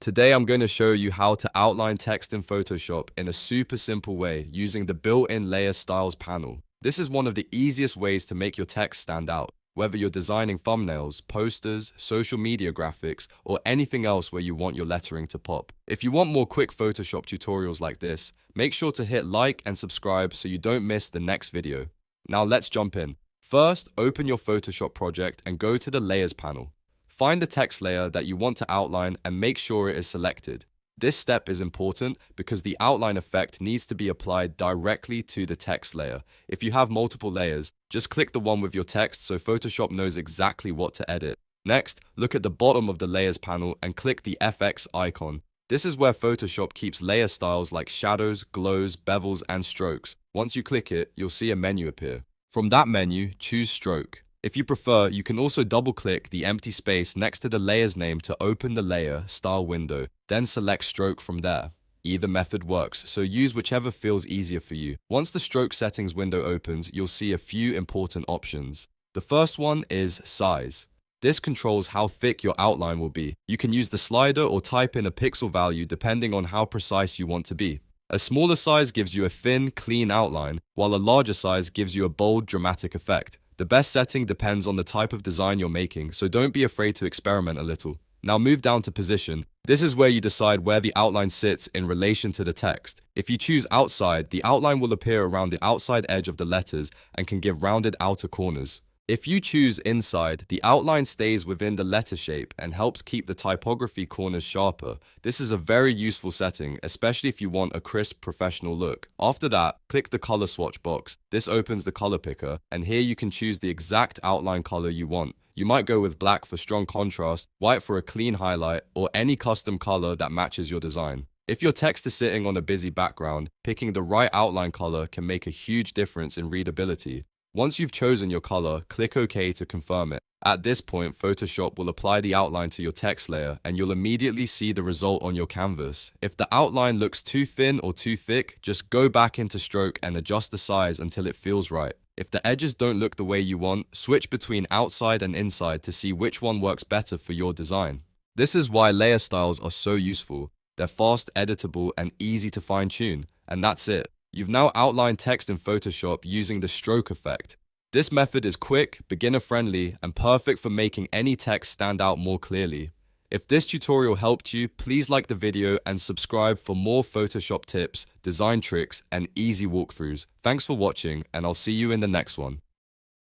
Today I'm going to show you how to outline text in Photoshop in a super simple way using the built-in Layer Styles panel. This is one of the easiest ways to make your text stand out, whether you're designing thumbnails, posters, social media graphics, or anything else where you want your lettering to pop. If you want more quick Photoshop tutorials like this, make sure to hit like and subscribe so you don't miss the next video. Now let's jump in. First, open your Photoshop project and go to the Layers panel. Find the text layer that you want to outline and make sure it is selected. This step is important because the outline effect needs to be applied directly to the text layer. If you have multiple layers, just click the one with your text so Photoshop knows exactly what to edit. Next, look at the bottom of the Layers panel and click the FX icon. This is where Photoshop keeps layer styles like shadows, glows, bevels, and strokes. Once you click it, you'll see a menu appear. From that menu, choose Stroke. If you prefer, you can also double-click the empty space next to the layer's name to open the Layer Style window, then select Stroke from there. Either method works, so use whichever feels easier for you. Once the Stroke settings window opens, you'll see a few important options. The first one is Size. This controls how thick your outline will be. You can use the slider or type in a pixel value depending on how precise you want to be. A smaller size gives you a thin, clean outline, while a larger size gives you a bold, dramatic effect. The best setting depends on the type of design you're making, so don't be afraid to experiment a little. Now move down to Position. This is where you decide where the outline sits in relation to the text. If you choose Outside, the outline will appear around the outside edge of the letters and can give rounded outer corners. If you choose Inside, the outline stays within the letter shape and helps keep the typography corners sharper. This is a very useful setting, especially if you want a crisp professional look. After that, click the color swatch box. This opens the color picker, and here you can choose the exact outline color you want. You might go with black for strong contrast, white for a clean highlight, or any custom color that matches your design. If your text is sitting on a busy background, picking the right outline color can make a huge difference in readability. Once you've chosen your color, click OK to confirm it. At this point, Photoshop will apply the outline to your text layer and you'll immediately see the result on your canvas. If the outline looks too thin or too thick, just go back into Stroke and adjust the size until it feels right. If the edges don't look the way you want, switch between outside and inside to see which one works better for your design. This is why layer styles are so useful. They're fast, editable, and easy to fine-tune. And that's it. You've now outlined text in Photoshop using the stroke effect. This method is quick, beginner-friendly, and perfect for making any text stand out more clearly. If this tutorial helped you, please like the video and subscribe for more Photoshop tips, design tricks, and easy walkthroughs. Thanks for watching, and I'll see you in the next one.